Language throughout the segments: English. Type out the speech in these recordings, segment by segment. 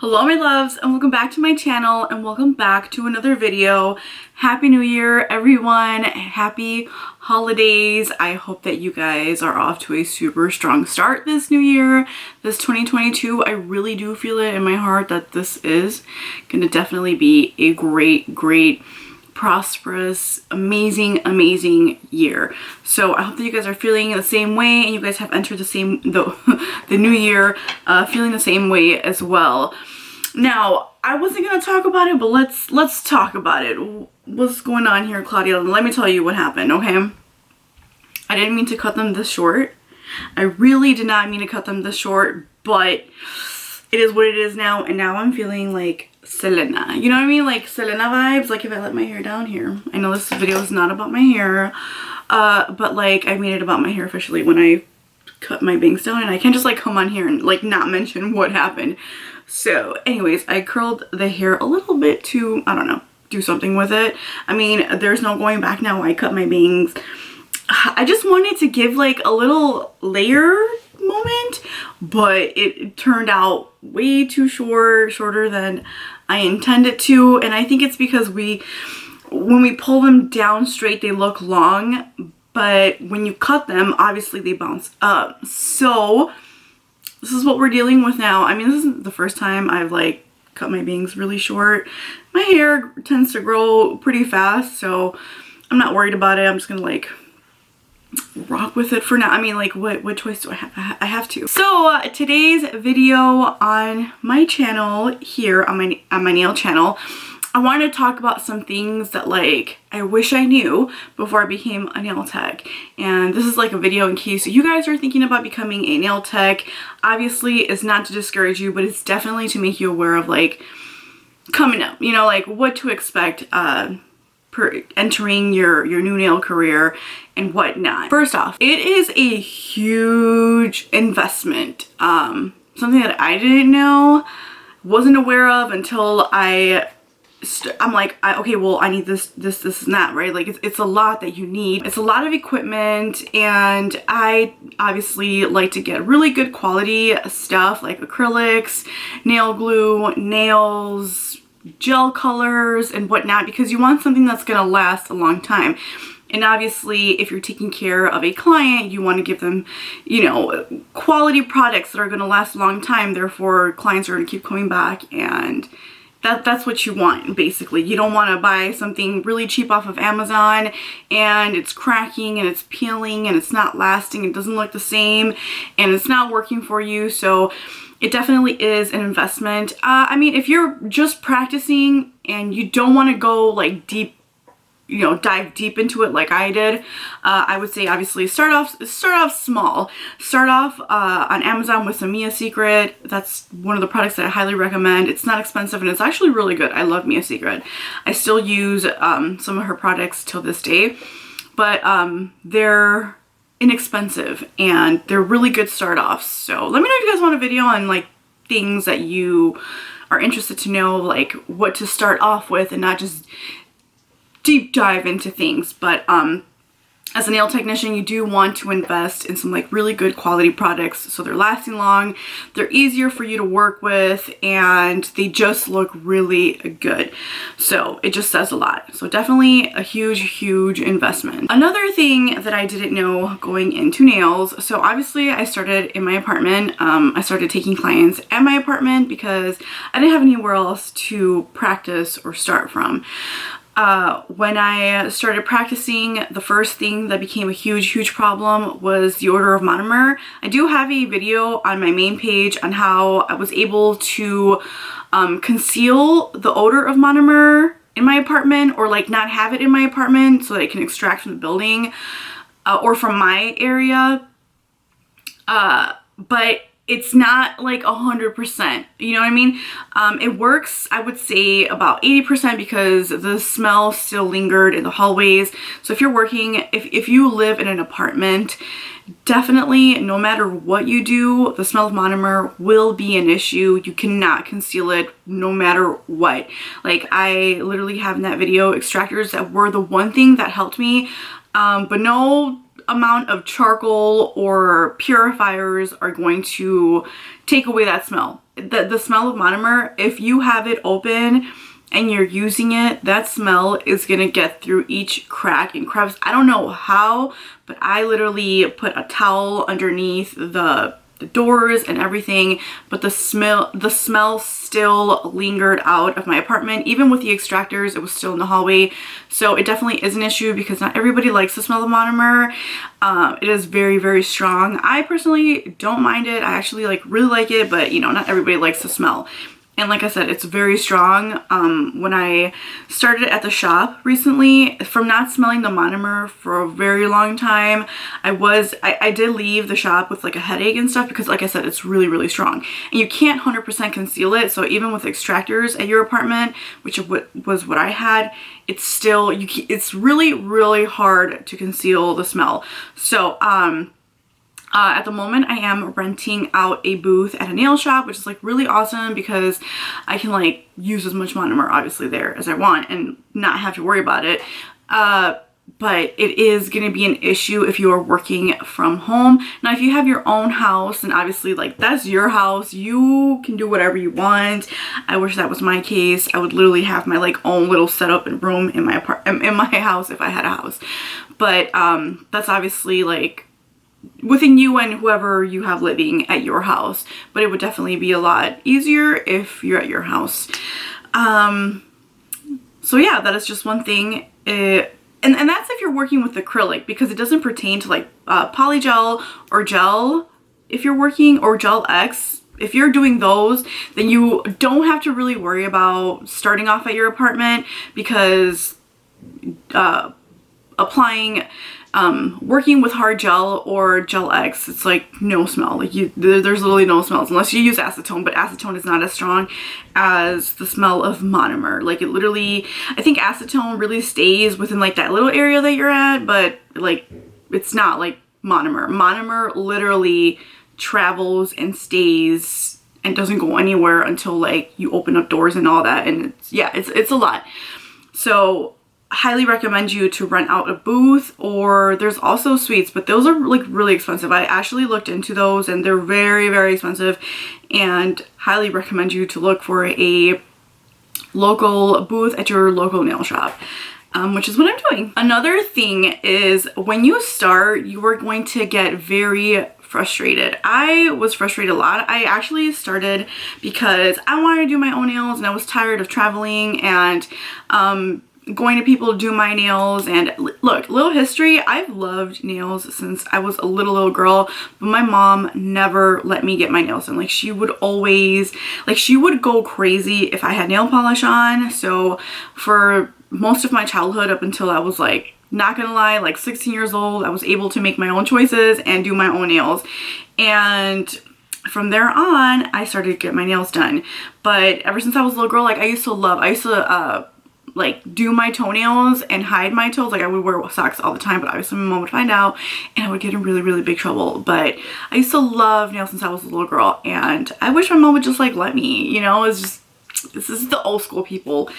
Hello my loves, and welcome back to my channel, and welcome back to another video. Happy New Year everyone, happy holidays. I hope that you guys are off to a super strong start this new year, this 2022. I really do feel it in my heart that this is gonna definitely be a great prosperous, amazing year. So I hope that you guys are feeling the same way, and you guys have entered the new year feeling the same way as well. Now, I wasn't gonna talk about it, but let's talk about it. What's going on here, Claudia? Let me tell you what happened, okay? I didn't mean to cut them this short. I really did not mean to cut them this short, but it is what it is now, and now I'm feeling like Selena. You know what I mean? Like Selena vibes, like if I let my hair down here. I know this video is not about my hair, but like I made it about my hair officially when I cut my bangs down, and I can't just like come on here and like not mention what happened. So anyways, I curled the hair a little bit to, I don't know, do something with it. I mean, there's no going back now. I cut my bangs. I just wanted to give like a little layer moment, but it turned out way too shorter than I intended to, and I think it's because when we pull them down straight, they look long, but when you cut them, obviously they bounce up. So this is what we're dealing with now. I mean, this isn't the first time I've like cut my bangs really short. My hair tends to grow pretty fast, so I'm not worried about it. I'm just gonna like rock with it for now. I mean, like what choice do I have? I have to. So today's video on my channel here on my nail channel, I want to talk about some things that like I wish I knew before I became a nail tech. And this is like a video in case you guys are thinking about becoming a nail tech. Obviously it's not to discourage you, but it's definitely to make you aware of like coming up, you know, like what to expect entering your new nail career and whatnot. First off, it is a huge investment. Something that I didn't know, wasn't aware of until I'm like, okay, well, I need this and that, right? Like it's a lot that you need. It's a lot of equipment, and I obviously like to get really good quality stuff like acrylics, nail glue, nails, gel colors and whatnot, because you want something that's gonna last a long time. And obviously if you're taking care of a client, you want to give them, you know, quality products that are going to last a long time. Therefore clients are going to keep coming back, and that's what you want. Basically, you don't want to buy something really cheap off of Amazon and it's cracking and it's peeling and it's not lasting, it doesn't look the same, and it's not working for you. So it definitely is an investment. I mean, if you're just practicing and you don't want to go like deep, you know, dive deep into it like I did, I would say obviously start off small. Start off on Amazon with some Mia Secret. That's one of the products that I highly recommend. It's not expensive and it's actually really good. I love Mia Secret. I still use some of her products till this day, but they're inexpensive and they're really good start offs. So let me know if you guys want a video on like things that you are interested to know, like what to start off with, and not just deep dive into things. But as a nail technician, you do want to invest in some like really good quality products so they're lasting long, they're easier for you to work with, and they just look really good. So it just says a lot. So definitely a huge investment. Another thing that I didn't know going into nails, so obviously I started in my apartment. I started taking clients at my apartment because I didn't have anywhere else to practice or start from. When I started practicing, the first thing that became a huge problem was the odor of monomer. I do have a video on my main page on how I was able to conceal the odor of monomer in my apartment, or like not have it in my apartment so that it can extract from the building or from my area. But it's not like 100%, you know what I mean? It works, I would say, about 80% because the smell still lingered in the hallways. So if you're working, if you live in an apartment, definitely, no matter what you do, the smell of monomer will be an issue. You cannot conceal it no matter what. Like I literally have in that video extractors that were the one thing that helped me, but no amount of charcoal or purifiers are going to take away that smell. The smell of monomer, if you have it open and you're using it, that smell is gonna get through each crack and crevice. I don't know how, but I literally put a towel underneath the doors and everything, but the smell still lingered out of my apartment. Even with the extractors, it was still in the hallway. So it definitely is an issue because not everybody likes the smell of monomer. It is very, very strong. I personally don't mind it. I actually really like it, but you know, not everybody likes the smell. And like I said, it's very strong. When I started at the shop recently, from not smelling the monomer for a very long time, I did leave the shop with like a headache and stuff because like I said, it's really, really strong. And you can't 100% conceal it. So even with extractors at your apartment, which was what I had, it's still, it's really, really hard to conceal the smell. So, at the moment I am renting out a booth at a nail shop, which is like really awesome because I can like use as much monomer obviously there as I want and not have to worry about it. But it is going to be an issue if you are working from home. Now, if you have your own house, and obviously like that's your house, you can do whatever you want. I wish that was my case. I would literally have my like own little setup and room in my house if I had a house. But that's obviously like within you and whoever you have living at your house, but it would definitely be a lot easier if you're at your house. So yeah, that is just one thing. And that's if you're working with acrylic, because it doesn't pertain to like polygel or gel if you're working, or Gel X. If you're doing those, then you don't have to really worry about starting off at your apartment, because working with hard gel or Gel X, it's like no smell. Like there's literally no smells unless you use acetone, but acetone is not as strong as the smell of monomer. Like it literally, I think acetone really stays within like that little area that you're at, but like it's not like monomer. Monomer literally travels and stays and doesn't go anywhere until like you open up doors and all that. And it's a lot. So highly recommend you to rent out a booth, or there's also suites, but those are like really expensive. I actually looked into those and they're very, very expensive, and highly recommend you to look for a local booth at your local nail shop, which is what I'm doing. Another thing is when you start, you are going to get very frustrated. I was frustrated a lot. I actually started because I wanted to do my own nails and I was tired of traveling and going to people to do my nails. And look, little history, I've loved nails since I was a little girl, but my mom never let me get my nails done. Like she would always, like she would go crazy if I had nail polish on. So for most of my childhood up until I was like, not gonna lie, like 16 years old, I was able to make my own choices and do my own nails. And from there on, I started to get my nails done. But ever since I was a little girl, like I used to like do my toenails and hide my toes. Like I would wear socks all the time, but obviously my mom would find out and I would get in really, really big trouble. But I used to love nails since I was a little girl, and I wish my mom would just like let me, you know. It's just, this is the old school people.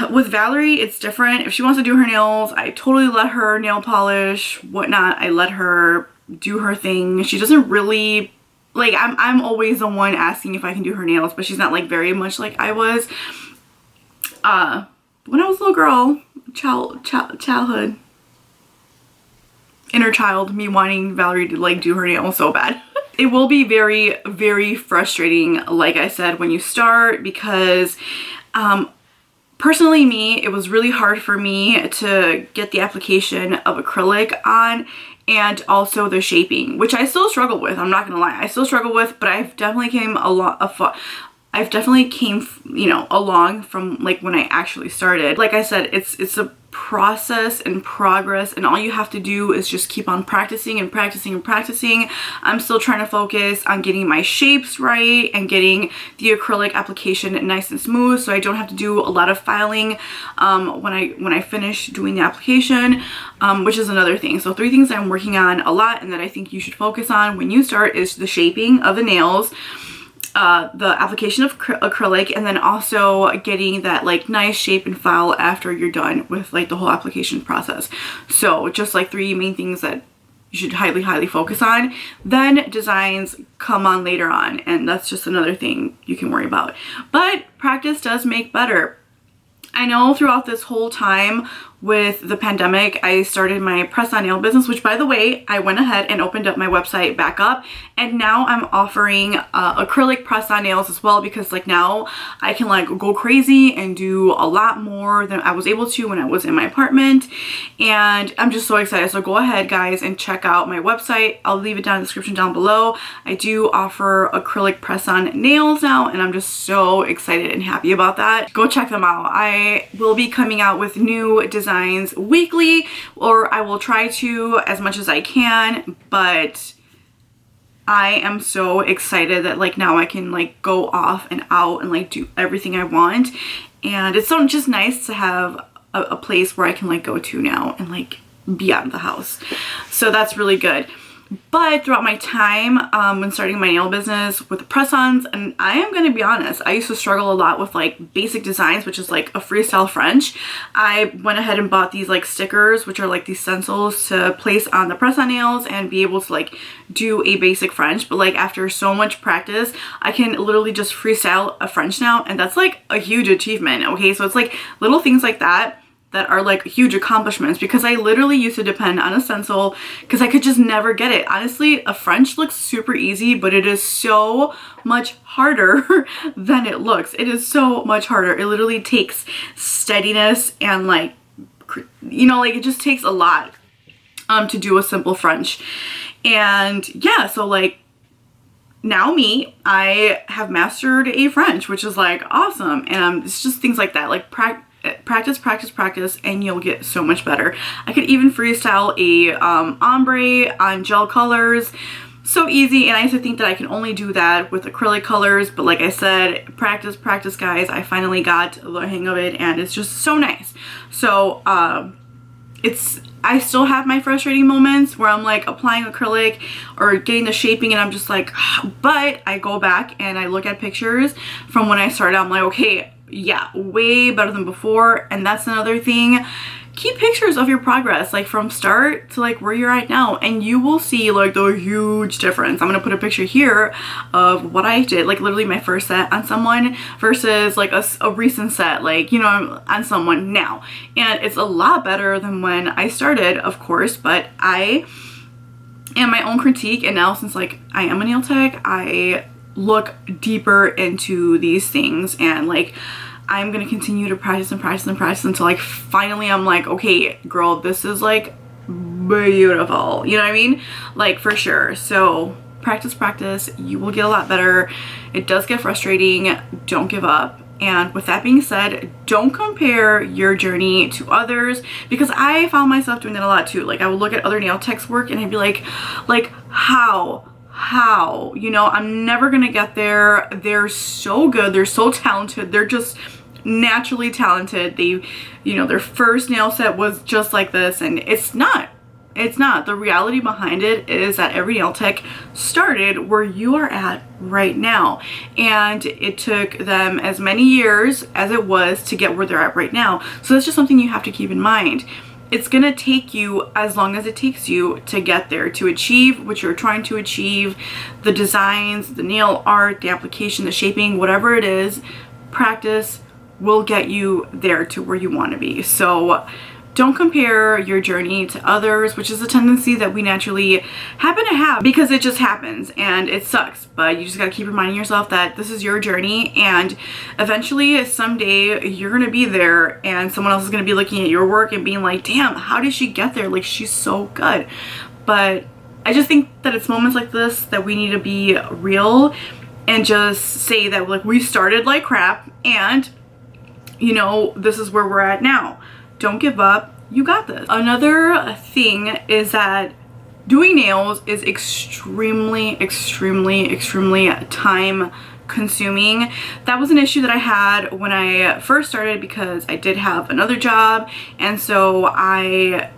With Valerie, it's different. If she wants to do her nails, I totally let her nail polish, whatnot. I let her do her thing. She doesn't really, like, I'm always the one asking if I can do her nails, but she's not like very much like I was. When I was a little girl, childhood, inner child, me wanting Valerie to like do her nails so bad. It will be very, very frustrating, like I said, when you start, because personally me, it was really hard for me to get the application of acrylic on, and also the shaping, which I still struggle with. I'm not gonna lie, I still struggle with, but I've definitely came you know, along from like when I actually started. Like I said, it's a process and progress, and all you have to do is just keep on practicing and practicing and practicing. I'm still trying to focus on getting my shapes right and getting the acrylic application nice and smooth, so I don't have to do a lot of filing when I finish doing the application, which is another thing. So 3 things that I'm working on a lot and that I think you should focus on when you start is the shaping of the nails, the application of acrylic, and then also getting that like nice shape and file after you're done with like the whole application process. So just like 3 main things that you should highly focus on. Then designs come on later on, and that's just another thing you can worry about. But practice does make better. I know throughout this whole time with the pandemic, I started my press-on nail business, which by the way, I went ahead and opened up my website back up, and now I'm offering acrylic press-on nails as well, because like now I can like go crazy and do a lot more than I was able to when I was in my apartment, and I'm just so excited. So go ahead guys and check out my website. I'll leave it down in the description down below. I do offer acrylic press-on nails now, and I'm just so excited and happy about that. Go check them out. I will be coming out with new designs weekly, or I will try to as much as I can, but I am so excited that like now I can like go off and out and like do everything I want, and it's so just nice to have a place where I can like go to now and like be out of the house. So that's really good. But throughout my time when starting my nail business with the press-ons, and I am going to be honest, I used to struggle a lot with like basic designs, which is like a freestyle French. I went ahead and bought these like stickers, which are like these stencils to place on the press-on nails and be able to like do a basic French. But like after so much practice, I can literally just freestyle a French now, and that's like a huge achievement. Okay, so it's like little things like that are like huge accomplishments, because I literally used to depend on a stencil because I could just never get it. Honestly, a French looks super easy, but it is so much harder than it looks. It is so much harder. It literally takes steadiness and like, you know, like it just takes a lot to do a simple French. And yeah, so like now I have mastered a French, which is like awesome. And it's just things like that, like practice, and you'll get so much better. I could even freestyle a ombre on gel colors. So easy, and I used to think that I can only do that with acrylic colors, but like I said, practice guys. I finally got the hang of it, and it's just so nice. So I still have my frustrating moments where I'm like applying acrylic or getting the shaping, and I'm just like, but I go back and I look at pictures from when I started. I'm like, okay, yeah, way better than before. And that's another thing. Keep pictures of your progress, like from start to like where you're at now, and you will see like the huge difference. I'm gonna put a picture here of what I did, like literally my first set on someone versus like a recent set, like, you know, on someone now. And it's a lot better than when I started, of course, but I am my own critique. And now, since like I am a nail tech, I look deeper into these things, and like I'm gonna continue to practice until like finally I'm like, okay girl, this is like beautiful, you know what I mean, like for sure. So practice, you will get a lot better. It does get frustrating, don't give up. And with that being said, don't compare your journey to others, because I found myself doing that a lot too. Like I would look at other nail techs work and I'd be like how, you know, I'm never gonna get there. They're so good, they're so talented, they're just naturally talented. They, you know, their first nail set was just like this, and it's not. The reality behind it is that every nail tech started where you are at right now, and it took them as many years as it was to get where they're at right now. So that's just something you have to keep in mind. It's gonna take you as long as it takes you to get there, to achieve what you're trying to achieve. The designs, the nail art, the application, the shaping, whatever it is, practice will get you there to where you want to be. So don't compare your journey to others, which is a tendency that we naturally happen to have because it just happens and it sucks. But you just got to keep reminding yourself that this is your journey, and eventually someday you're going to be there and someone else is going to be looking at your work and being like, damn, how did she get there? Like, she's so good. But I just think that it's moments like this that we need to be real and just say that, like, we started like crap and, you know, this is where we're at now. Don't give up. You got this. Another thing is that doing nails is extremely time consuming. That was an issue that I had when I first started because I did have another job, and so I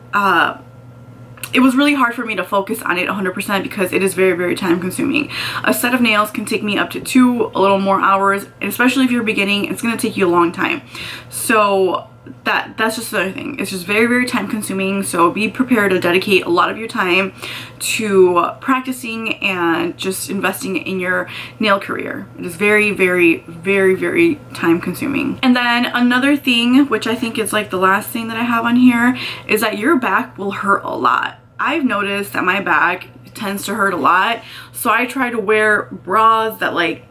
it was really hard for me to focus on it 100% because it is very, very time consuming. A set of nails can take me up to 2, a little more hours, and especially if you're beginning, it's going to take you a long time. So that's just another thing. It's just very, very time consuming. So be prepared to dedicate a lot of your time to practicing and just investing in your nail career. It is very, very, very, very time consuming. And then another thing, which I think is like the last thing that I have on here, is that your back will hurt a lot. I've noticed that my back tends to hurt a lot. So I try to wear bras that like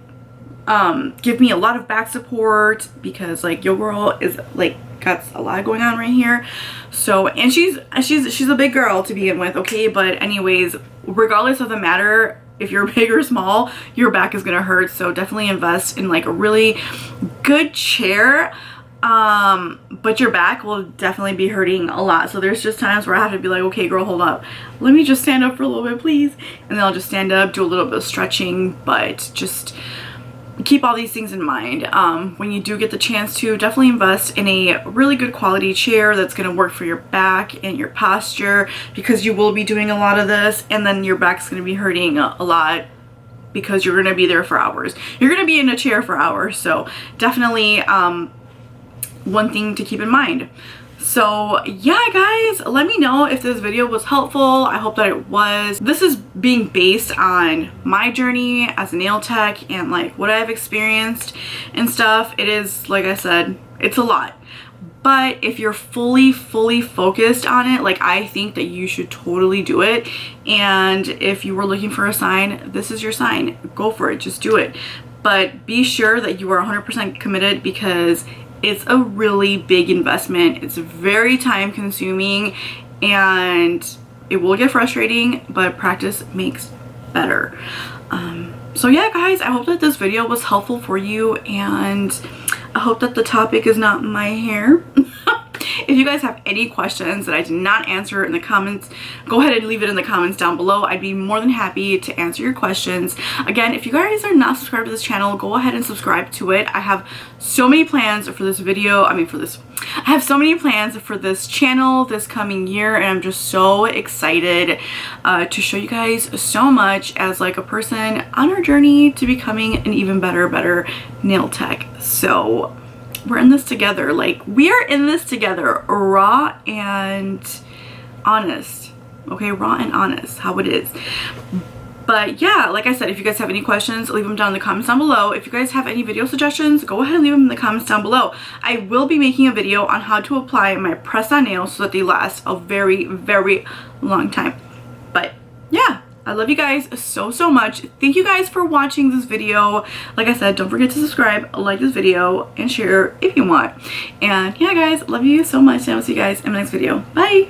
give me a lot of back support, because like your girl is like got a lot going on right here. So, and she's a big girl to begin with, okay? But anyways, regardless of the matter, if you're big or small, your back is gonna hurt. So definitely invest in like a really good chair. But your back will definitely be hurting a lot. So there's just times where I have to be like, okay girl, hold up, let me just stand up for a little bit please, and then I'll just stand up, do a little bit of stretching. But just keep all these things in mind. When you do get the chance to, definitely invest in a really good quality chair that's going to work for your back and your posture, because you will be doing a lot of this, and then your back's going to be hurting a lot because you're going to be there for hours. You're going to be in a chair for hours. So definitely one thing to keep in mind. So yeah guys, let me know if this video was helpful. I hope that it was. This is being based on my journey as a nail tech and like what I've experienced and stuff. It is, like I said, it's a lot. But if you're fully focused on it, like I think that you should totally do it. And if you were looking for a sign, this is your sign. Go for it, just do it. But be sure that you are 100% committed, because it's a really big investment. It's very time consuming and it will get frustrating, but practice makes better. So yeah guys, I hope that this video was helpful for you, and I hope that the topic is not my hair. If you guys have any questions that I did not answer in the comments, go ahead and leave it in the comments down below. I'd be more than happy to answer your questions. Again, if you guys are not subscribed to this channel, go ahead and subscribe to it. I have so many plans for this video. I have so many plans for this channel this coming year, and I'm just so excited to show you guys so much as like a person on our journey to becoming an even better nail tech. So we're in this together. Like, we are in this together, raw and honest. Okay, raw and honest, how it is. But yeah, like I said, if you guys have any questions, leave them down in the comments down below. If you guys have any video suggestions, go ahead and leave them in the comments down below. I will be making a video on how to apply my press-on nails so that they last a very, very long time. But yeah, I love you guys so much. Thank you guys for watching this video. Like I said, don't forget to subscribe, like this video, and share if you want. And yeah guys, love you so much, and I'll see you guys in my next video. Bye!